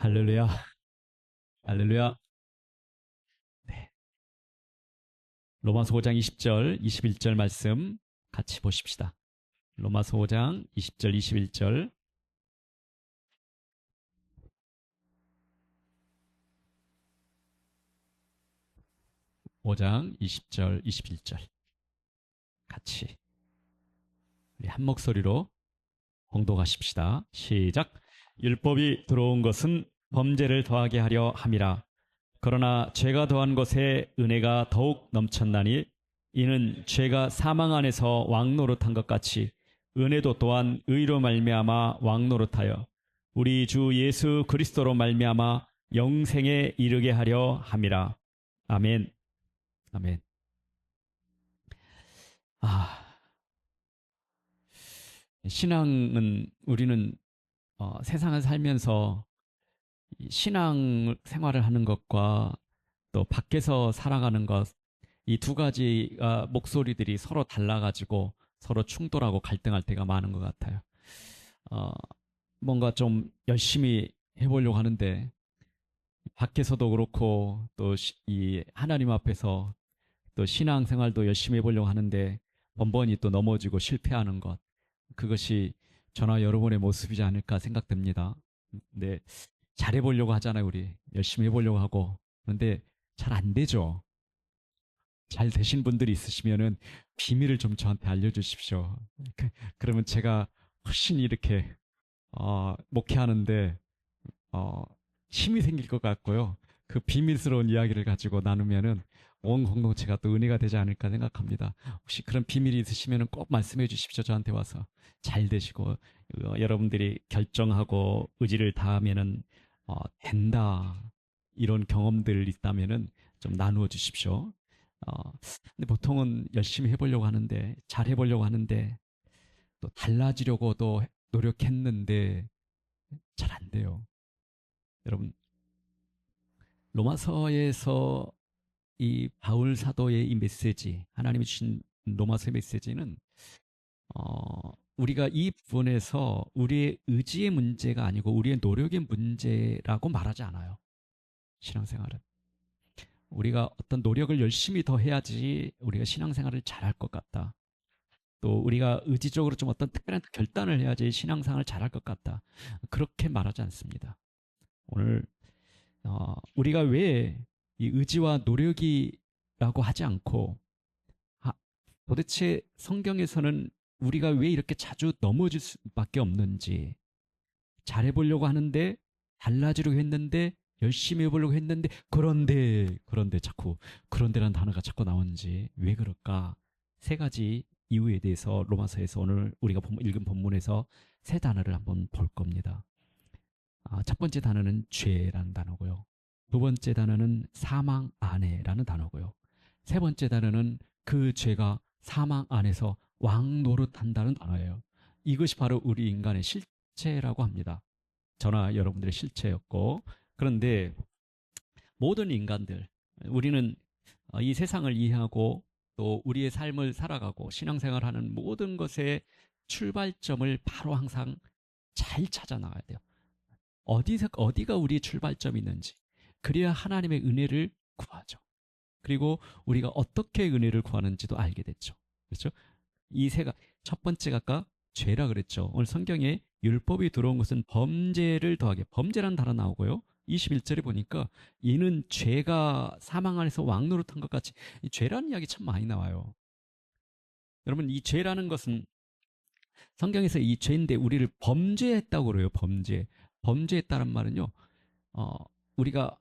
할렐루야, 할렐루야. 네. 로마서 5장 20절, 21절 말씀 같이 보십시다. 로마서 5장 20절, 21절. 5장 20절, 21절. 같이 우리 한 목소리로 봉독하십시다. 시작. 율법이 들어온 것은 범죄를 더하게 하려 함이라. 그러나 죄가 더한 것에 은혜가 더욱 넘쳤나니 이는 죄가 사망 안에서 왕노릇한 것 같이 은혜도 또한 의로 말미암아 왕노릇하여 우리 주 예수 그리스도로 말미암아 영생에 이르게 하려 함이라. 아멘. 아멘. 아, 신앙은 우리는 세상을 살면서 신앙 생활을 하는 것과 또 밖에서 살아가는 것, 이 두 가지 목소리들이 서로 달라가지고 서로 충돌하고 갈등할 때가 많은 것 같아요. 어, 뭔가 좀 열심히 해보려고 하는데 밖에서도 그렇고 또 이 하나님 앞에서 또 신앙생활도 열심히 해보려고 하는데 번번이 또 넘어지고 실패하는 것, 그것이 저나 여러분의 모습이지 않을까 생각됩니다. 네, 잘해보려고 하잖아요. 우리 열심히 해보려고 하고. 그런데 잘 안 되죠. 잘 되신 분들이 있으시면은 비밀을 좀 저한테 알려주십시오. 그러면 제가 훨씬 이렇게 목회하는데 어, 힘이 생길 것 같고요. 그 비밀스러운 이야기를 가지고 나누면은 온 공동체가 또 은혜가 되지 않을까 생각합니다. 혹시 그런 비밀이 있으시면 꼭 말씀해 주십시오. 저한테 와서 잘 되시고 여러분들이 결정하고 의지를 다하면은 된다, 이런 경험들 있다면은 좀 나누어 주십시오. 근데 보통은 열심히 해보려고 하는데 잘 해보려고 하는데 또 달라지려고도 노력했는데 잘 안 돼요. 여러분, 로마서에서 이 바울 사도의 이 메시지, 하나님이 주신 로마서의 메시지는 우리가 이 부분에서 우리의 의지의 문제가 아니고 우리의 노력의 문제라고 말하지 않아요. 신앙생활은 우리가 어떤 노력을 열심히 더 해야지 우리가 신앙생활을 잘할 것 같다. 또 우리가 의지적으로 좀 어떤 특별한 결단을 해야지 신앙생활을 잘할 것 같다. 그렇게 말하지 않습니다. 오늘 우리가 왜 이 의지와 노력이라고 하지 않고 도대체 성경에서는 우리가 왜 이렇게 자주 넘어질 수밖에 없는지, 잘해보려고 하는데 달라지려고 했는데 열심히 해보려고 했는데 그런데 자꾸 그런데라는 단어가 자꾸 나오는지 왜 그럴까? 세 가지 이유에 대해서 로마서에서 오늘 우리가 읽은 본문에서 세 단어를 한번 볼 겁니다. 첫 번째 단어는 죄라는 단어고요. 두 번째 단어는 사망 안에라는 단어고요. 세 번째 단어는 그 죄가 사망 안에서 왕노릇한다는 단어예요. 이것이 바로 우리 인간의 실체라고 합니다. 저나 여러분들의 실체였고, 그런데 모든 인간들, 우리는 이 세상을 이해하고 또 우리의 삶을 살아가고 신앙생활하는 모든 것의 출발점을 바로 항상 잘 찾아 나가야 돼요. 어디가 우리의 출발점이 있는지, 그래야 하나님의 은혜를 구하죠. 그리고 우리가 어떻게 은혜를 구하는지도 알게 됐죠. 그렇죠? 첫 번째가 아까 죄라 그랬죠. 오늘 성경에 율법이 들어온 것은 범죄를 더하게, 범죄란 단어 나오고요. 21절에 보니까 이는 죄가 사망 안에서 왕노릇한 것 같이, 이 죄라는 이야기 참 많이 나와요. 여러분, 이 죄라는 것은 성경에서 이 죄인데 우리를 범죄했다고 그래요. 범죄했다는 말은요. 우리가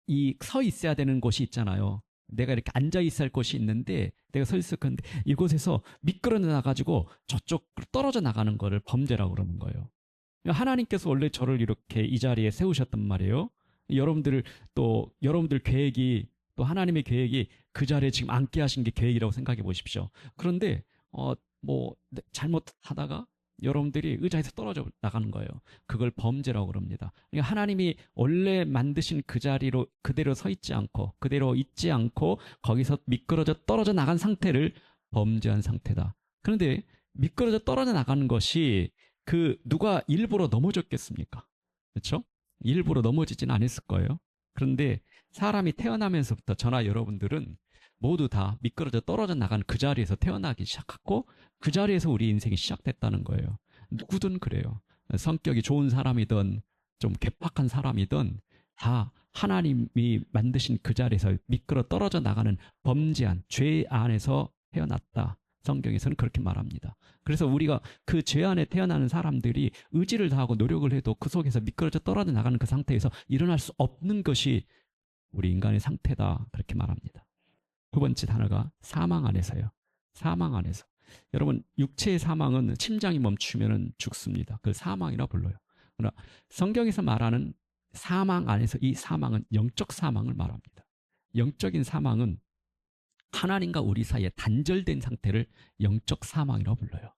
이 서 있어야 되는 곳이 있잖아요. 내가 이렇게 앉아 있어야 할 곳이 있는데 내가 서 있을 건데 이곳에서 미끄러 나가지고 저쪽으로 떨어져 나가는 거를 범죄라고 그러는 거예요. 하나님께서 원래 저를 이렇게 이 자리에 세우셨단 말이에요. 여러분들 계획이, 또 하나님의 계획이 그 자리에 지금 앉게 하신 게 계획이라고 생각해 보십시오. 그런데 잘못하다가 여러분들이 의자에서 떨어져 나가는 거예요. 그걸 범죄라고 그럽니다. 그러니까 하나님이 원래 만드신 그 자리로 그대로 서 있지 않고, 그대로 있지 않고 거기서 미끄러져 떨어져 나간 상태를 범죄한 상태다. 그런데 미끄러져 떨어져 나가는 것이 누가 일부러 넘어졌겠습니까? 그렇죠? 일부러 넘어지진 않았을 거예요. 그런데 사람이 태어나면서부터 저나 여러분들은 모두 다 미끄러져 떨어져 나가는 그 자리에서 태어나기 시작하고 그 자리에서 우리 인생이 시작됐다는 거예요. 누구든 그래요. 성격이 좋은 사람이든 좀 괴팍한 사람이든 다 하나님이 만드신 그 자리에서 미끄러 떨어져 나가는 범죄한 죄 안에서 태어났다. 성경에서는 그렇게 말합니다. 그래서 우리가 그 죄 안에 태어나는 사람들이 의지를 다하고 노력을 해도 그 속에서 미끄러져 떨어져 나가는 그 상태에서 일어날 수 없는 것이 우리 인간의 상태다. 그렇게 말합니다. 두 번째 단어가 사망 안에서요. 사망 안에서. 여러분, 육체의 사망은 심장이 멈추면 죽습니다. 그걸 사망이라 불러요. 그러나 성경에서 말하는 사망 안에서 이 사망은 영적 사망을 말합니다. 영적인 사망은 하나님과 우리 사이에 단절된 상태를 영적 사망이라고 불러요.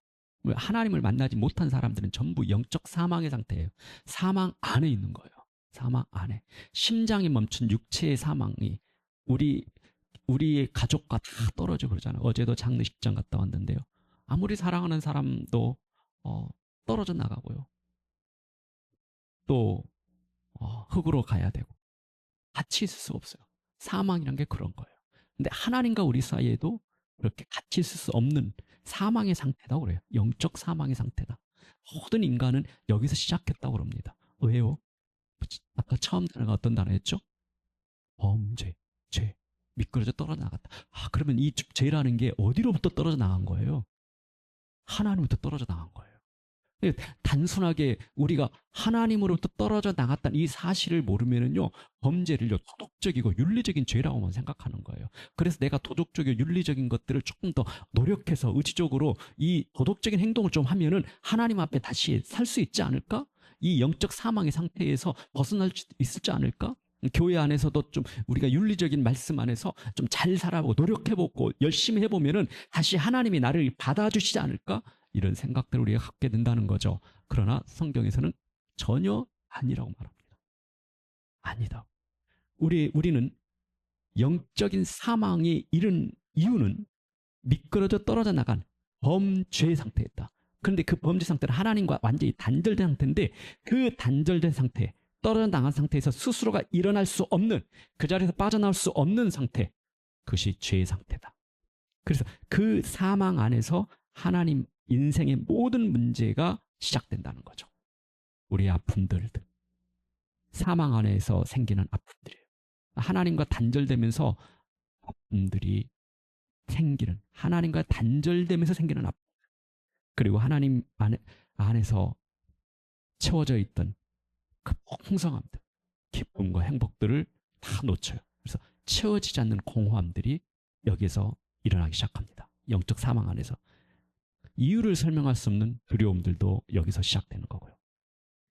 하나님을 만나지 못한 사람들은 전부 영적 사망의 상태예요. 사망 안에 있는 거예요. 사망 안에. 심장이 멈춘 육체의 사망이 우리의 가족과 다 떨어져 그러잖아요. 어제도 장례식장 갔다 왔는데요. 아무리 사랑하는 사람도 떨어져 나가고요. 또 흙으로 가야 되고 같이 있을 수 없어요. 사망이란 게 그런 거예요. 근데 하나님과 우리 사이에도 그렇게 같이 있을 수 없는 사망의 상태다 그래요. 영적 사망의 상태다. 모든 인간은 여기서 시작했다고 그럽니다. 왜요? 아까 처음 단어가 어떤 단어였죠? 범죄, 죄, 미끄러져 떨어져 나갔다. 그러면 이 죄라는 게 어디로부터 떨어져 나간 거예요? 하나님부터 떨어져 나간 거예요. 단순하게 우리가 하나님으로부터 떨어져 나갔다는 이 사실을 모르면은요, 범죄를요, 도덕적이고 윤리적인 죄라고만 생각하는 거예요. 그래서 내가 도덕적이고 윤리적인 것들을 조금 더 노력해서 의지적으로 이 도덕적인 행동을 좀 하면은 하나님 앞에 다시 살 수 있지 않을까? 이 영적 사망의 상태에서 벗어날 수 있지 않을까? 교회 안에서도 좀 우리가 윤리적인 말씀 안에서 좀 잘 살아보고 노력해보고 열심히 해보면은 다시 하나님이 나를 받아주시지 않을까? 이런 생각들을 우리가 갖게 된다는 거죠. 그러나 성경에서는 전혀 아니라고 말합니다. 아니다. 우리는 영적인 사망이 이른 이유는 미끄러져 떨어져 나간 범죄 상태에 있다. 그런데 그 범죄 상태는 하나님과 완전히 단절된 상태인데 그 단절된 상태, 떨어져 나간 상태에서 스스로가 일어날 수 없는, 그 자리에서 빠져나올 수 없는 상태, 그것이 죄의 상태다. 그래서 그 사망 안에서 하나님 인생의 모든 문제가 시작된다는 거죠. 우리의 아픔들, 사망 안에서 생기는 아픔들이에요. 하나님과 단절되면서 아픔들이 생기는, 하나님과 단절되면서 생기는 아픔, 그리고 하나님 안에서 채워져 있던 그 풍성함들, 기쁨과 행복들을 다 놓쳐요. 그래서 채워지지 않는 공허함들이 여기서 일어나기 시작합니다. 영적 사망 안에서. 이유를 설명할 수 없는 두려움들도 여기서 시작되는 거고요.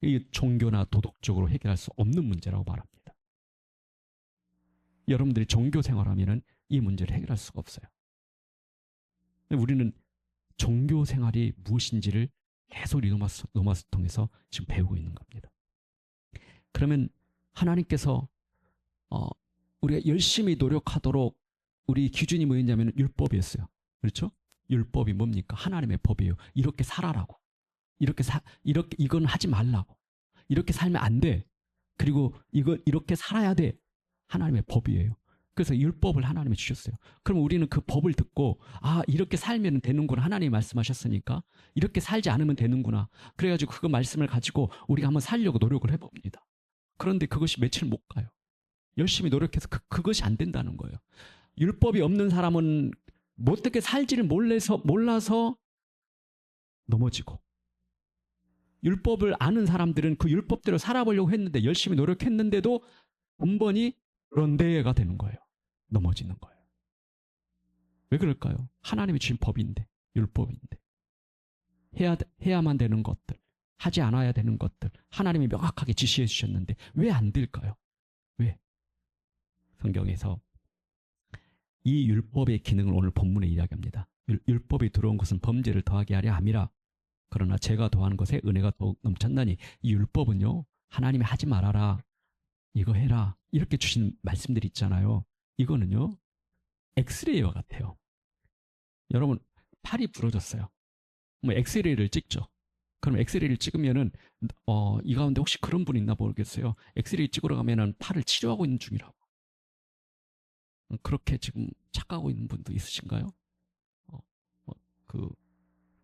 이 종교나 도덕적으로 해결할 수 없는 문제라고 말합니다. 여러분들이 종교 생활하면 이 문제를 해결할 수가 없어요. 우리는 종교 생활이 무엇인지를 계속 리노마스 통해서 지금 배우고 있는 겁니다. 그러면 하나님께서 우리가 열심히 노력하도록 우리 기준이 뭐였냐면 율법이었어요. 그렇죠? 율법이 뭡니까? 하나님의 법이에요. 이렇게 살아라고. 이렇게 이건 하지 말라고. 이렇게 살면 안 돼. 그리고 이렇게 살아야 돼. 하나님의 법이에요. 그래서 율법을 하나님이 주셨어요. 그럼 우리는 그 법을 듣고 이렇게 살면 되는구나. 하나님이 말씀하셨으니까 이렇게 살지 않으면 되는구나. 그래가지고 그 말씀을 가지고 우리가 한번 살려고 노력을 해봅니다. 그런데 그것이 며칠 못 가요. 열심히 노력해서 그것이 안 된다는 거예요. 율법이 없는 사람은 어떻게 살지를 몰라서 넘어지고, 율법을 아는 사람들은 그 율법대로 살아보려고 했는데 열심히 노력했는데도 번번이 런데가 되는 거예요. 넘어지는 거예요. 왜 그럴까요? 하나님이 주신 법인데, 율법인데, 해야만 되는 것들, 하지 않아야 되는 것들 하나님이 명확하게 지시해 주셨는데 왜 안 될까요? 왜? 성경에서 이 율법의 기능을 오늘 본문에 이야기합니다. 율법이 들어온 것은 범죄를 더하게 하려 함이라. 그러나 죄가 더하는 것에 은혜가 더욱 넘쳤나니. 이 율법은요, 하나님이 하지 말아라, 이거 해라, 이렇게 주신 말씀들이 있잖아요. 이거는요, 엑스레이와 같아요. 여러분, 팔이 부러졌어요. 엑스레이를 찍죠. 그럼 엑스레이를 찍으면은 이 가운데 혹시 그런 분 있나 모르겠어요. 엑스레이 찍으러 가면은 팔을 치료하고 있는 중이라고. 그렇게 지금 착각하고 있는 분도 있으신가요? 어, 어, 그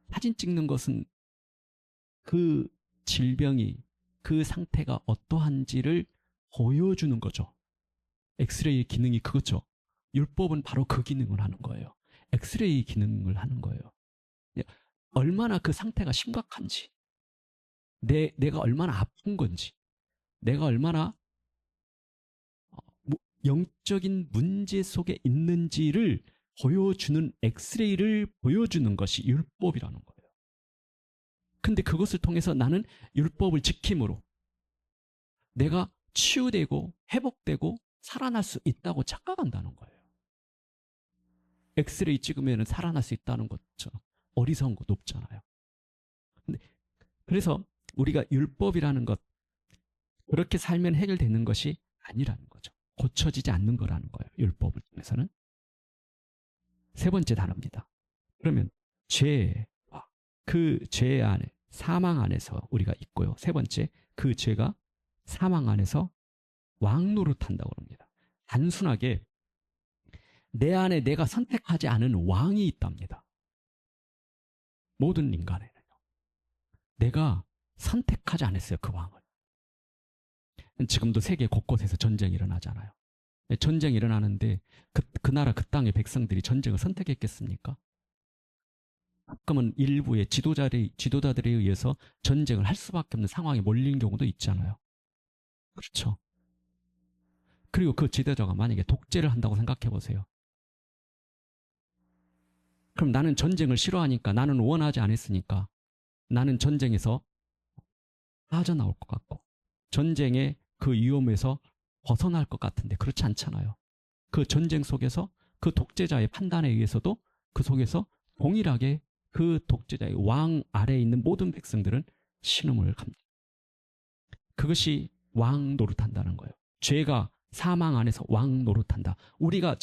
사진 찍는 것은 그 질병이 그 상태가 어떠한지를 보여주는 거죠. 엑스레이의 기능이 그거죠. 율법은 바로 그 기능을 하는 거예요. 엑스레이 기능을 하는 거예요. 얼마나 그 상태가 심각한지, 내가 얼마나 아픈 건지, 내가 얼마나 영적인 문제 속에 있는지를 보여주는 엑스레이를 보여주는 것이 율법이라는 거예요. 근데 그것을 통해서 나는 율법을 지킴으로 내가 치유되고 회복되고 살아날 수 있다고 착각한다는 거예요. 엑스레이 찍으면 살아날 수 있다는 것처럼 어리석은 거 높잖아요. 그래서 우리가 율법이라는 것, 그렇게 살면 해결되는 것이 아니라는 거죠. 고쳐지지 않는 거라는 거예요. 율법을 통해서는. 세 번째 단어입니다. 그러면 죄, 그 죄 안에, 사망 안에서 우리가 있고요. 세 번째, 그 죄가 사망 안에서 왕노릇한다고 합니다. 단순하게 내 안에 내가 선택하지 않은 왕이 있답니다. 모든 인간에는요. 내가 선택하지 않았어요, 그 왕을. 지금도 세계 곳곳에서 전쟁이 일어나잖아요. 전쟁이 일어나는데 그 나라 그 땅의 백성들이 전쟁을 선택했겠습니까? 가끔은 일부의 지도자들에 의해서 전쟁을 할 수밖에 없는 상황에 몰린 경우도 있잖아요. 그렇죠. 그리고 그 지도자가 만약에 독재를 한다고 생각해 보세요. 그럼 나는 전쟁을 싫어하니까, 나는 원하지 않았으니까 나는 전쟁에서 빠져나올 것 같고 전쟁의 그 위험에서 벗어날 것 같은데 그렇지 않잖아요. 그 전쟁 속에서 그 독재자의 판단에 의해서도 그 속에서 동일하게 그 독재자의 왕 아래에 있는 모든 백성들은 신음을 갑니다. 그것이 왕 노릇한다는 거예요. 죄가 사망 안에서 왕 노릇한다. 우리가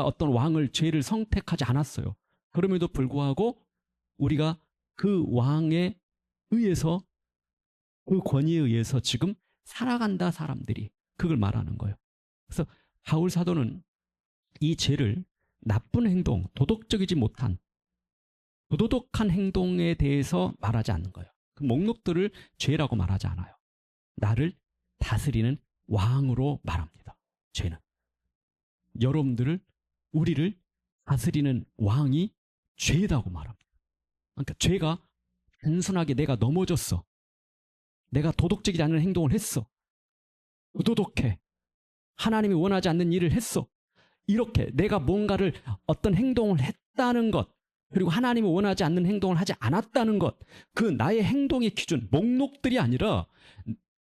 어떤 왕을, 죄를 선택하지 않았어요. 그럼에도 불구하고 우리가 그 왕에 의해서, 그 권위에 의해서 지금 살아간다, 사람들이. 그걸 말하는 거예요. 그래서 바울 사도는 이 죄를 나쁜 행동, 도덕적이지 못한 부도덕한 행동에 대해서 말하지 않는 거예요. 그 목록들을 죄라고 말하지 않아요. 나를 다스리는 왕으로 말합니다. 죄는. 우리를 다스리는 왕이 죄다고 말합니다. 그러니까 죄가 단순하게 내가 넘어졌어, 내가 도덕적이지 않은 행동을 했어, 부도덕해, 하나님이 원하지 않는 일을 했어, 이렇게 내가 뭔가를, 어떤 행동을 했다는 것, 그리고 하나님이 원하지 않는 행동을 하지 않았다는 것, 그 나의 행동의 기준, 목록들이 아니라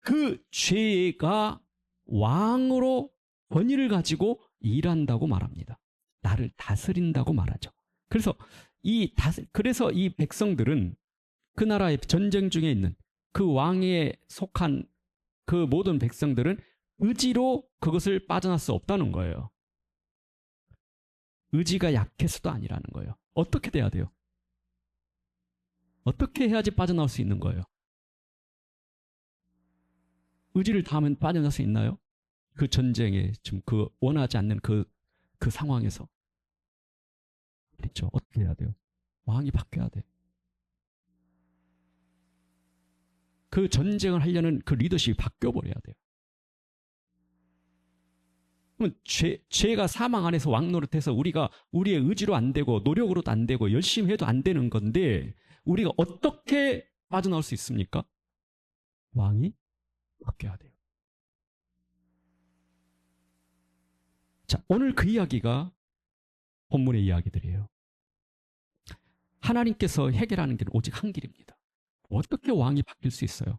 그 죄가 왕으로 권위를 가지고 일한다고 말합니다. 나를 다스린다고 말하죠. 그래서 이 백성들은, 그 나라의 전쟁 중에 있는 그 왕에 속한 그 모든 백성들은 의지로 그것을 빠져날 수 없다는 거예요. 의지가 약해서도 아니라는 거예요. 어떻게 돼야 돼요? 어떻게 해야지 빠져나올 수 있는 거예요? 의지를 다하면 빠져나올 수 있나요? 그 전쟁에 지금 그 원하지 않는 그 상황에서. 그렇죠. 어떻게 해야 돼요? 왕이 바뀌어야 돼. 그 전쟁을 하려는 그 리더십이 바뀌어버려야 돼요. 그러면 죄가 사망 안에서 왕노릇해서 우리가 우리의 의지로 안 되고 노력으로도 안 되고 열심히 해도 안 되는 건데, 우리가 어떻게 빠져나올 수 있습니까? 왕이 바뀌어야 돼요. 자, 오늘 그 이야기가 본문의 이야기들이에요. 하나님께서 해결하는 길은 오직 한 길입니다. 어떻게 왕이 바뀔 수 있어요?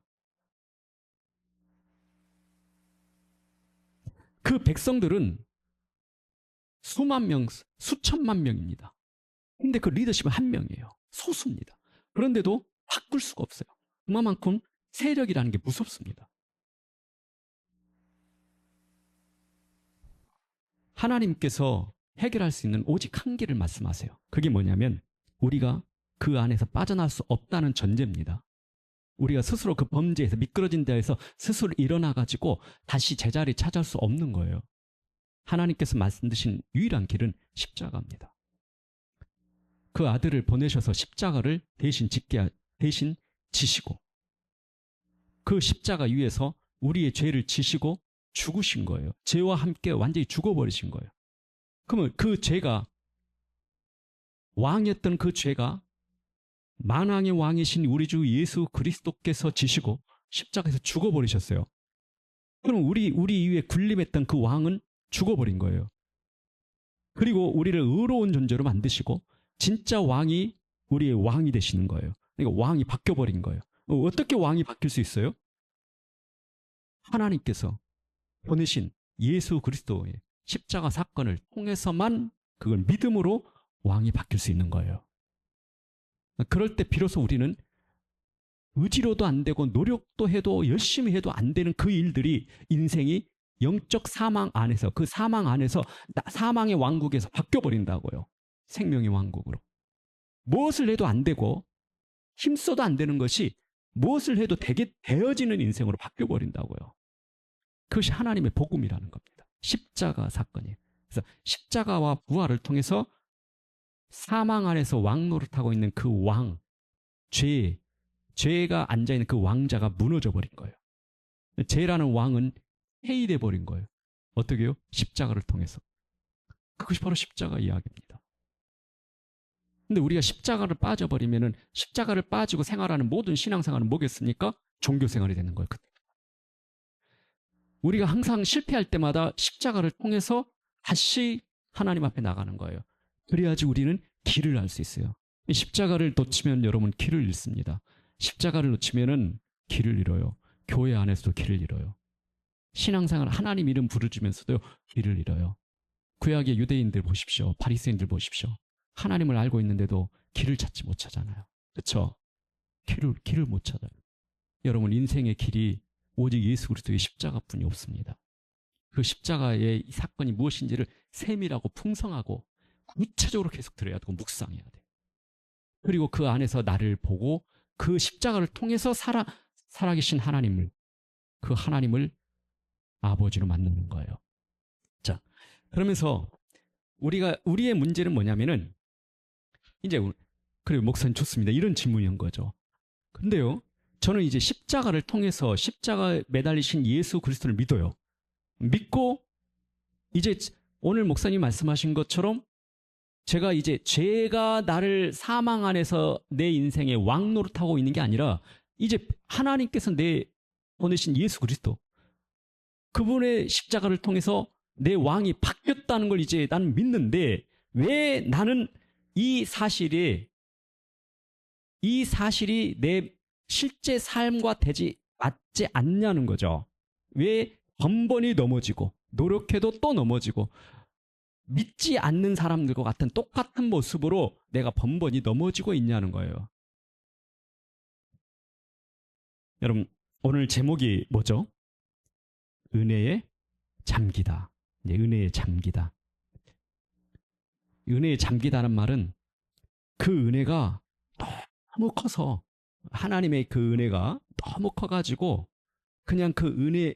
그 백성들은 수만 명, 수천만 명입니다. 근데 그 리더십은 한 명이에요. 소수입니다. 그런데도 바꿀 수가 없어요. 그만큼 세력이라는 게 무섭습니다. 하나님께서 해결할 수 있는 오직 한 길을 말씀하세요. 그게 뭐냐면, 우리가 그 안에서 빠져나올 수 없다는 전제입니다. 우리가 스스로 그 범죄에서 미끄러진 데에서 스스로 일어나가지고 다시 제자리 찾아올 수 없는 거예요. 하나님께서 말씀드린 유일한 길은 십자가입니다. 그 아들을 보내셔서 십자가를 대신 지시고 그 십자가 위에서 우리의 죄를 지시고 죽으신 거예요. 죄와 함께 완전히 죽어버리신 거예요. 그러면 그 죄가, 왕이었던 그 죄가 만왕의 왕이신 우리 주 예수 그리스도께서 지시고 십자가에서 죽어버리셨어요. 그럼 우리 위에 군림했던 그 왕은 죽어버린 거예요. 그리고 우리를 의로운 존재로 만드시고 진짜 왕이 우리의 왕이 되시는 거예요. 그러니까 왕이 바뀌어버린 거예요. 어떻게 왕이 바뀔 수 있어요? 하나님께서 보내신 예수 그리스도의 십자가 사건을 통해서만 그걸 믿음으로 왕이 바뀔 수 있는 거예요. 그럴 때 비로소 우리는 의지로도 안 되고 노력도 해도 열심히 해도 안 되는 그 일들이 인생이 영적 사망 안에서, 그 사망 안에서 사망의 왕국에서 바뀌어버린다고요. 생명의 왕국으로. 무엇을 해도 안 되고 힘써도 안 되는 것이 무엇을 해도 되게 되어지는 인생으로 바뀌어버린다고요. 그것이 하나님의 복음이라는 겁니다. 십자가 사건이에요. 그래서 십자가와 부활을 통해서 사망 안에서 왕노릇하고 있는 그 왕, 죄가 앉아있는 그 왕자가 무너져 버린 거예요. 죄라는 왕은 해이돼 버린 거예요. 어떻게 해요? 십자가를 통해서. 그것이 바로 십자가 이야기입니다. 근데 우리가 십자가를 빠져버리면은, 십자가를 빠지고 생활하는 모든 신앙생활은 뭐겠습니까? 종교생활이 되는 거예요. 우리가 항상 실패할 때마다 십자가를 통해서 다시 하나님 앞에 나가는 거예요. 그래야지 우리는 길을 알 수 있어요. 십자가를 놓치면 여러분 길을 잃습니다. 십자가를 놓치면은 길을 잃어요. 교회 안에서도 길을 잃어요. 신앙생활 하나님 이름 부르주면서도 길을 잃어요. 구약의 유대인들 보십시오. 바리새인들 보십시오. 하나님을 알고 있는데도 길을 찾지 못하잖아요. 그렇죠? 길을 못 찾아요. 여러분 인생의 길이 오직 예수 그리스도의 십자가뿐이 없습니다. 그 십자가의 이 사건이 무엇인지를 세밀하고 풍성하고 구체적으로 계속 들어야 되고 묵상해야 돼요. 그리고 그 안에서 나를 보고 그 십자가를 통해서 살아계신 하나님을, 그 하나님을 아버지로 만나는 거예요. 자, 그러면서 우리의 문제는 뭐냐면은, 이제 그래요, 목사님 좋습니다. 이런 질문인 거죠. 근데요, 저는 이제 십자가를 통해서 십자가에 매달리신 예수 그리스도를 믿어요. 믿고 이제 오늘 목사님 말씀하신 것처럼 제가 이제 죄가 나를 사망 안에서 내 인생에 왕노릇하고 있는 게 아니라 이제 하나님께서 보내신 예수 그리스도, 그분의 십자가를 통해서 내 왕이 바뀌었다는 걸 이제 나는 믿는데, 왜 나는 이 사실이 내 실제 삶과 맞지 않냐는 거죠. 왜 번번이 넘어지고 노력해도 또 넘어지고 믿지 않는 사람들과 같은 똑같은 모습으로 내가 번번이 넘어지고 있냐는 거예요. 여러분 오늘 제목이 뭐죠? 은혜에 잠기다. 은혜에 잠기다. 은혜에 잠기다는 말은 그 은혜가 너무 커서, 하나님의 그 은혜가 너무 커가지고 그냥 그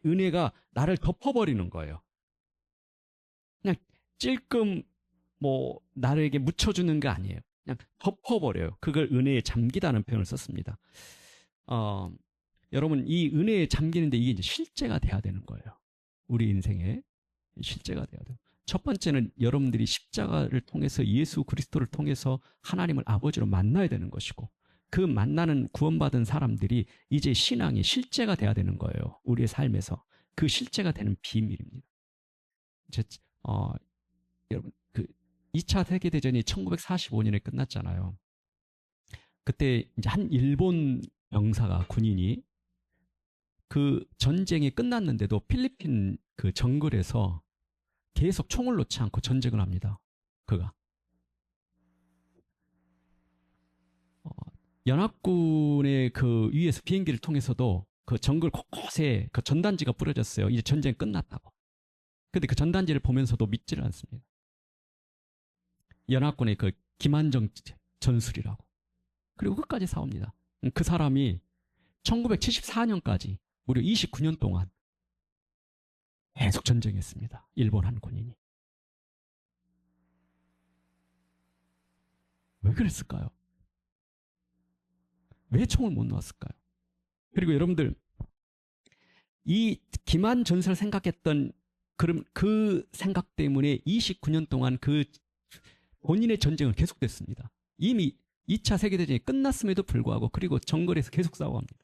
은혜가 나를 덮어버리는 거예요. 그냥 찔끔 나에게 묻혀주는 게 아니에요. 그냥 덮어버려요. 그걸 은혜에 잠기다는 표현을 썼습니다. 여러분 이 은혜에 잠기는데 이게 이제 실제가 돼야 되는 거예요. 우리 인생에 실제가 돼야 돼요. 첫 번째는 여러분들이 십자가를 통해서, 예수 그리스도를 통해서 하나님을 아버지로 만나야 되는 것이고, 그 만나는 구원받은 사람들이 이제 신앙이 실제가 돼야 되는 거예요. 우리의 삶에서. 그 실제가 되는 비밀입니다. 여러분, 그 2차 세계대전이 1945년에 끝났잖아요. 그때 이제 한 일본 군인이 그 전쟁이 끝났는데도 필리핀 그 정글에서 계속 총을 놓지 않고 전쟁을 합니다. 그가. 연합군의 그 위에서 비행기를 통해서도 그 정글 곳곳에 그 전단지가 뿌려졌어요. 이제 전쟁 끝났다고. 근데 그 전단지를 보면서도 믿지를 않습니다. 연합군의 그 김한정 전술이라고. 그리고 끝까지 싸웁니다. 그 사람이 1974년까지 무려 29년 동안 계속 전쟁했습니다. 일본 한 군인이. 왜 그랬을까요? 왜 총을 못 놓았을까요? 그리고 여러분들, 이 기만 전설을 생각했던 그 생각 때문에 29년 동안 그 본인의 전쟁은 계속됐습니다. 이미 2차 세계대전이 끝났음에도 불구하고, 그리고 정글에서 계속 싸워합니다.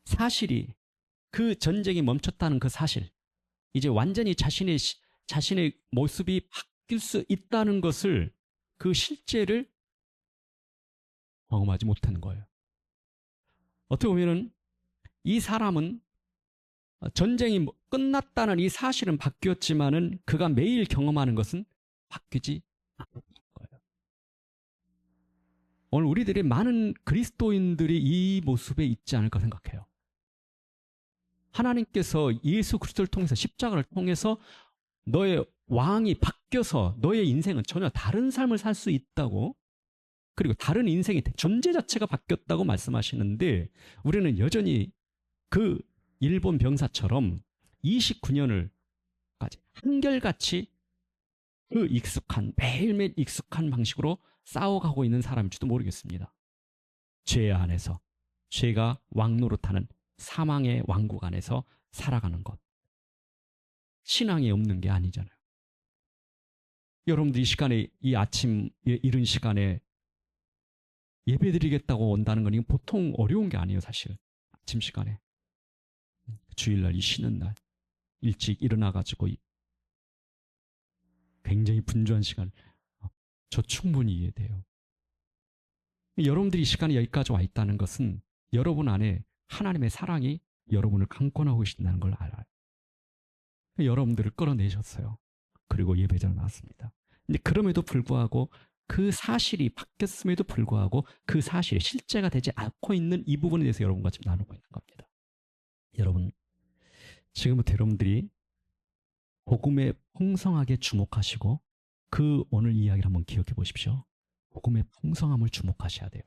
사실이, 그 전쟁이 멈췄다는 그 사실, 이제 완전히 자신의 모습이 바뀔 수 있다는 것을, 그 실제를 경험하지 못하는 거예요. 어떻게 보면은 이 사람은 전쟁이 끝났다는 이 사실은 바뀌었지만은 그가 매일 경험하는 것은 바뀌지 않는 거예요. 오늘 우리들이 많은 그리스도인들이 이 모습에 있지 않을까 생각해요. 하나님께서 예수 그리스도를 통해서, 십자가를 통해서 너의 왕이 바뀌어서 너의 인생은 전혀 다른 삶을 살 수 있다고, 그리고 다른 인생의 존재 자체가 바뀌었다고 말씀하시는데, 우리는 여전히 그 일본 병사처럼 29년을 한결같이 그 매일매일 익숙한 방식으로 싸워가고 있는 사람일지도 모르겠습니다. 죄 안에서, 죄가 왕노릇하는 사망의 왕국 안에서 살아가는 것. 신앙이 없는 게 아니잖아요. 여러분들 이 시간에, 이 아침 이른 시간에 예배드리겠다고 온다는 건 이건 보통 어려운 게 아니에요, 사실. 아침 시간에. 주일날, 이 쉬는 날 일찍 일어나가지고 굉장히 분주한 시간, 저 충분히 이해돼요. 여러분들이 이 시간에 여기까지 와 있다는 것은 여러분 안에 하나님의 사랑이 여러분을 강권하고 계신다는 걸 알아요. 여러분들을 끌어내셨어요. 그리고 예배자로 나왔습니다. 근데 그럼에도 불구하고, 그 사실이 바뀌었음에도 불구하고 그 사실이 실제가 되지 않고 있는 이 부분에 대해서 여러분과 지금 나누고 있는 겁니다. 여러분, 지금부터 여러분들이 복음에 풍성하게 주목하시고 그 오늘 이야기를 한번 기억해 보십시오. 복음의 풍성함을 주목하셔야 돼요.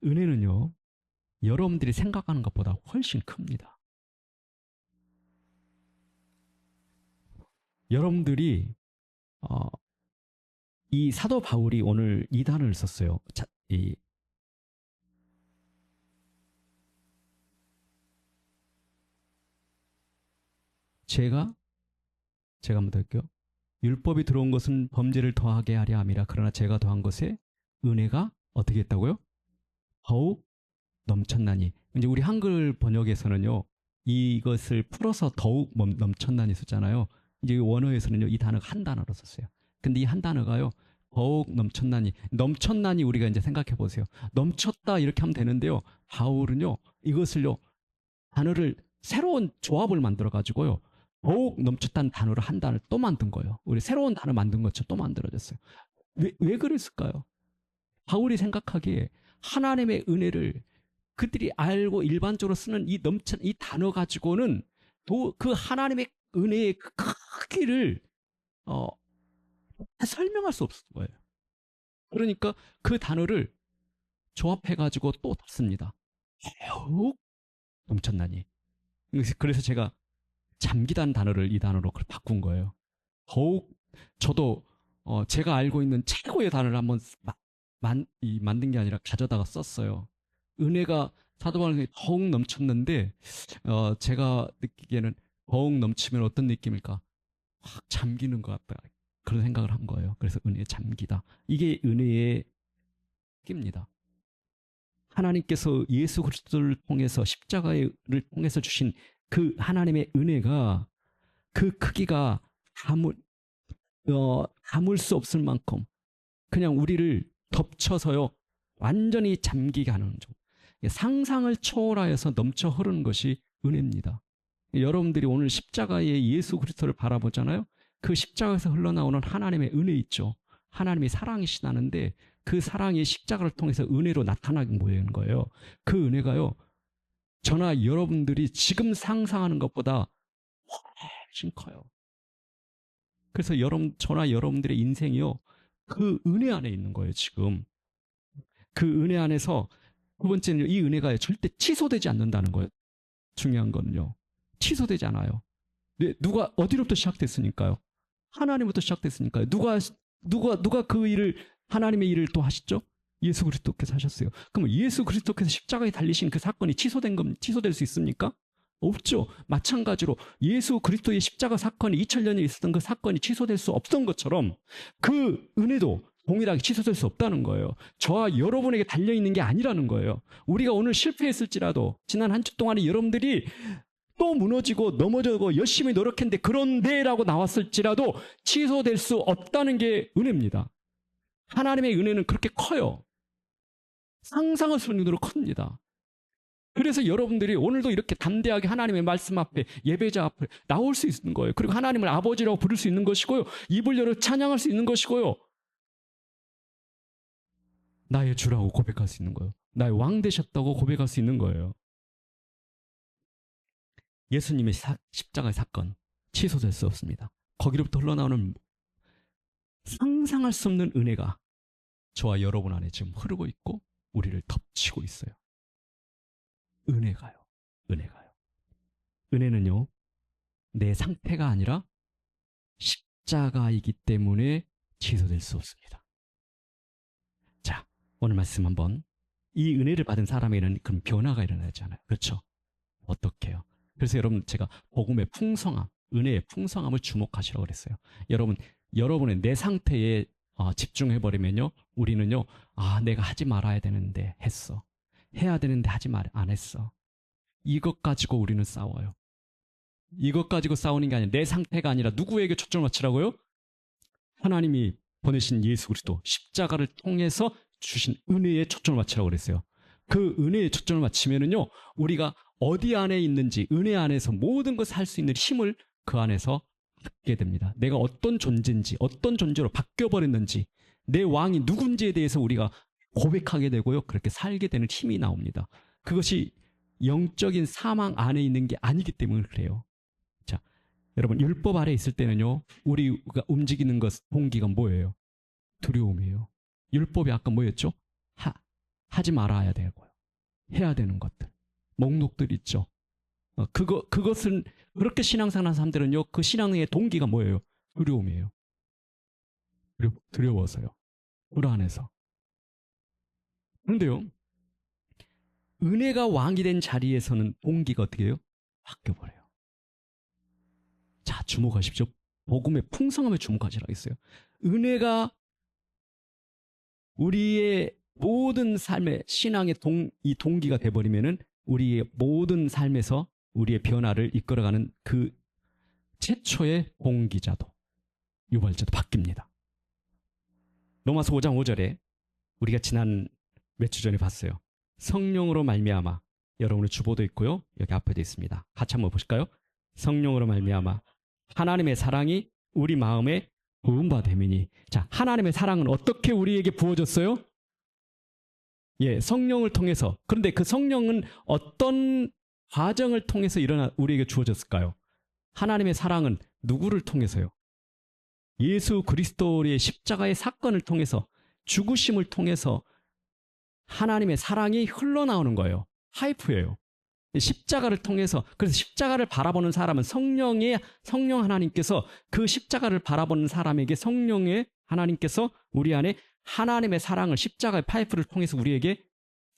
은혜는요, 여러분들이 생각하는 것보다 훨씬 큽니다. 여러분들이 이 사도 바울이 오늘 이 단어를 썼어요. 제가 한번 더 할게요. 율법이 들어온 것은 범죄를 더하게 하려 함이라. 그러나 제가 더한 것에 은혜가 어떻게 했다고요? 더욱 넘쳤나니. 이제 우리 한글 번역에서는요, 이것을 풀어서 더욱 넘쳤나니 썼잖아요. 이제 원어에서는요, 이 단어가 한 단어로 썼어요. 근데 이 한 단어가요, 더욱 넘쳤나니. 넘쳤나니 우리가 이제 생각해 보세요. 넘쳤다 이렇게 하면 되는데요, 바울은요, 이것을요, 단어를 새로운 조합을 만들어 가지고요, 더욱 넘쳤다는 단어를 한 단어를 또 만든 거예요. 우리 새로운 단어 만든 것처럼 또 만들어졌어요. 왜 그랬을까요? 바울이 생각하기에 하나님의 은혜를 그들이 알고 일반적으로 쓰는 이 단어 가지고는 그 하나님의 은혜의 그 크기를 설명할 수 없을 거예요. 그러니까 그 단어를 조합해가지고 또 씁니다. 더욱 넘쳤나니. 그래서 제가 잠기다는 단어를 이 단어로 바꾼 거예요. 더욱, 저도 제가 알고 있는 최고의 단어를 한번 만든 게 아니라 가져다가 썼어요. 은혜가 사도 바울에게 더욱 넘쳤는데, 제가 느끼기에는 더욱 넘치면 어떤 느낌일까? 확 잠기는 것 같다. 그런 생각을 한 거예요. 그래서 은혜에 잠기다. 이게 은혜의 뜻입니다. 하나님께서 예수 그리스도를 통해서, 십자가를 통해서 주신 그 하나님의 은혜가, 그 크기가 담을 수 없을 만큼 그냥 우리를 덮쳐서요, 완전히 잠기게 하는 점. 상상을 초월하여서 넘쳐 흐르는 것이 은혜입니다. 여러분들이 오늘 십자가의 예수 그리스도를 바라보잖아요. 그 십자가에서 흘러나오는 하나님의 은혜 있죠. 하나님이 사랑이시다는데 그 사랑이 십자가를 통해서 은혜로 나타나게 보이는 거예요. 그 은혜가요, 저나 여러분들이 지금 상상하는 것보다 훨씬 커요. 그래서 저나 여러분들의 인생이요, 그 은혜 안에 있는 거예요, 지금. 그 은혜 안에서 두 번째는 이 은혜가 절대 취소되지 않는다는 거예요. 중요한 거는요. 취소되지 않아요. 누가 어디로부터 시작됐으니까요. 하나님부터 시작됐으니까요. 누가 그 일을 하나님의 일을 또 하시죠? 예수 그리스도께서 하셨어요. 그럼 예수 그리스도께서 십자가에 달리신 그 사건이 취소될 수 있습니까? 없죠. 마찬가지로 예수 그리스도의 십자가 사건이 2000년에 있었던 그 사건이 취소될 수 없던 것처럼 그 은혜도 동일하게 취소될 수 없다는 거예요. 저와 여러분에게 달려있는 게 아니라는 거예요. 우리가 오늘 실패했을지라도 지난 한 주 동안에 여러분들이 또 무너지고 넘어져고 열심히 노력했는데 그런데라고 나왔을지라도 취소될 수 없다는 게 은혜입니다. 하나님의 은혜는 그렇게 커요. 상상할 수 없는 정도로 큽니다. 그래서 여러분들이 오늘도 이렇게 담대하게 하나님의 말씀 앞에 예배자 앞에 나올 수 있는 거예요. 그리고 하나님을 아버지라고 부를 수 있는 것이고요. 입을 열어 찬양할 수 있는 것이고요. 나의 주라고 고백할 수 있는 거예요. 나의 왕 되셨다고 고백할 수 있는 거예요. 예수님의 십자가의 사건 취소될 수 없습니다. 거기로부터 흘러나오는 상상할 수 없는 은혜가 저와 여러분 안에 지금 흐르고 있고 우리를 덮치고 있어요. 은혜가요. 은혜는요, 내 상태가 아니라 십자가이기 때문에 취소될 수 없습니다. 자, 오늘 말씀 한번. 이 은혜를 받은 사람에게는 그럼 변화가 일어나잖아요. 그렇죠? 어떻게요? 그래서 여러분, 제가 복음의 풍성함, 은혜의 풍성함을 주목하시라고 그랬어요. 여러분의 내 상태에 집중해버리면요, 우리는요, 내가 하지 말아야 되는데 했어. 해야 되는데 안 했어. 이것 가지고 우리는 싸워요. 이것 가지고 싸우는 게 아니라 내 상태가 아니라 누구에게 초점을 맞추라고요? 하나님이 보내신 예수 그리스도 십자가를 통해서 주신 은혜에 초점을 맞추라고 그랬어요. 그 은혜에 초점을 맞추면은요, 우리가 어디 안에 있는지 은혜 안에서 모든 것을 할 수 있는 힘을 그 안에서 갖게 됩니다. 내가 어떤 존재인지, 어떤 존재로 바뀌어버렸는지, 내 왕이 누군지에 대해서 우리가 고백하게 되고요, 그렇게 살게 되는 힘이 나옵니다. 그것이 영적인 사망 안에 있는 게 아니기 때문에 그래요. 자, 여러분, 율법 아래 있을 때는요, 우리가 움직이는 동기가 뭐예요? 두려움이에요. 율법이 아까 뭐였죠? 하지 말아야 되고요. 해야 되는 것들. 목록들 있죠. 그것은 그렇게 신앙생활하는 사람들은요, 그 신앙의 동기가 뭐예요? 두려움이에요. 두려워서요. 불안해서. 그런데요, 은혜가 왕이 된 자리에서는 동기가 어떻게 해요? 바뀌어버려요. 자, 주목하십시오. 복음의 풍성함에 주목하시라고 했어요. 은혜가 우리의 모든 삶의 신앙의 이 동기가 돼버리면은 우리의 모든 삶에서 우리의 변화를 이끌어가는 그 최초의 동기자도, 유발자도 바뀝니다. 로마서 5장 5절에 우리가 지난 몇 주 전에 봤어요. 성령으로 말미암아, 여러분의 주보도 있고요, 여기 앞에도 있습니다. 같이 한번 보실까요? 성령으로 말미암아 하나님의 사랑이 우리 마음에 부음받음이니. 자, 하나님의 사랑은 어떻게 우리에게 부어졌어요? 예, 성령을 통해서. 그런데 그 성령은 어떤 과정을 통해서 우리에게 주어졌을까요? 하나님의 사랑은 누구를 통해서요? 예수 그리스도의 십자가의 사건을 통해서, 죽으심을 통해서 하나님의 사랑이 흘러나오는 거예요. 파이프예요. 십자가를 통해서. 그래서 십자가를 바라보는 사람은 성령 하나님께서 그 십자가를 바라보는 사람에게 성령의 하나님께서 우리 안에 하나님의 사랑을 십자가의 파이프를 통해서 우리에게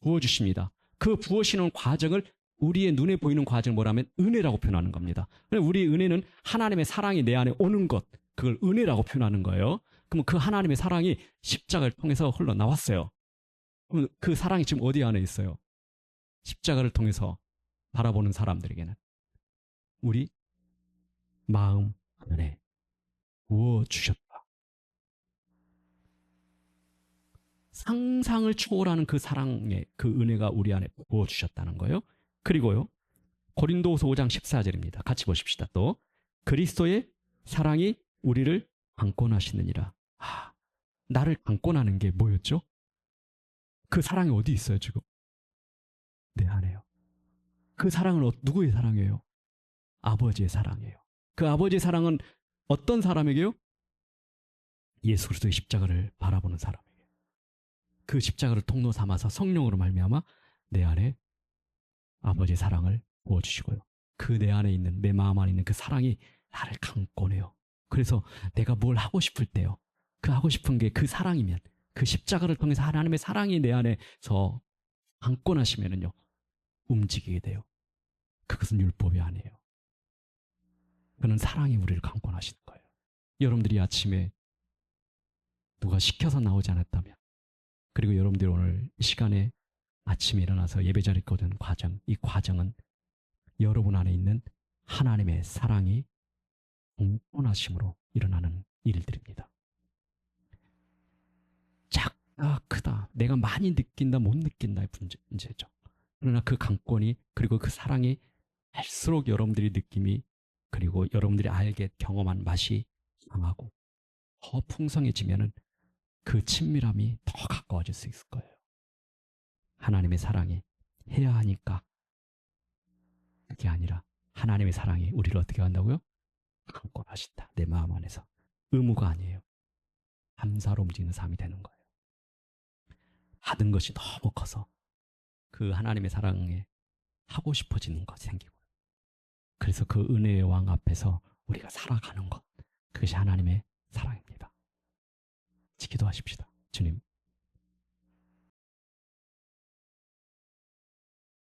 부어주십니다. 그 부어시는 과정을 우리의 눈에 보이는 과정을 뭐라면 은혜라고 표현하는 겁니다. 우리의 은혜는 하나님의 사랑이 내 안에 오는 것, 그걸 은혜라고 표현하는 거예요. 그럼 그 하나님의 사랑이 십자가를 통해서 흘러나왔어요. 그럼 그 사랑이 지금 어디 안에 있어요? 십자가를 통해서 바라보는 사람들에게는 우리 마음 안에 부어주셨다. 상상을 초월하는 그 사랑의 그 은혜가 우리 안에 부어주셨다는 거예요. 그리고요, 고린도후서 5장 14절입니다. 같이 보십시다. 또 그리스도의 사랑이 우리를 강권하시느니라. 나를 강권하는 게 뭐였죠? 그 사랑이 어디 있어요 지금? 내 안에요. 그 사랑은 누구의 사랑이에요? 아버지의 사랑이에요. 그 아버지의 사랑은 어떤 사람에게요? 예수 그리스도의 십자가를 바라보는 사람에게 그 십자가를 통로 삼아서 성령으로 말미암아 내 안에 아버지의 사랑을 부어주시고요. 그 내 안에 있는 내 마음 안에 있는 그 사랑이 나를 강권해요. 그래서 내가 뭘 하고 싶을 때요. 그 하고 싶은 게 그 사랑이면 그 십자가를 통해서 하나님의 사랑이 내 안에서 강권하시면은요 움직이게 돼요. 그것은 율법이 아니에요. 그는 사랑이 우리를 강권하시는 거예요. 여러분들이 아침에 누가 시켜서 나오지 않았다면 그리고 여러분들이 오늘 이 시간에 아침에 일어나서 예배 자리에 거둔 과정, 이 과정은 여러분 안에 있는 하나님의 사랑이 강권하심으로 일어나는 일들입니다. 작다 크다 내가 많이 느낀다 못 느낀다의 문제죠. 그러나 그 강권이 그리고 그 사랑이 할수록 여러분들이 느낌이 그리고 여러분들이 알게 경험한 맛이 강하고 더 풍성해지면은 그 친밀함이 더 가까워질 수 있을 거예요. 하나님의 사랑이 해야 하니까 그게 아니라 하나님의 사랑이 우리를 어떻게 한다고요? 강권하신다. 내 마음 안에서. 의무가 아니에요. 감사로 움직이는 삶이 되는 거예요. 받은 것이 너무 커서 그 하나님의 사랑에 하고 싶어지는 것이 생기고 그래서 그 은혜의 왕 앞에서 우리가 살아가는 것 그것이 하나님의 사랑입니다. 기도하십시다. 주님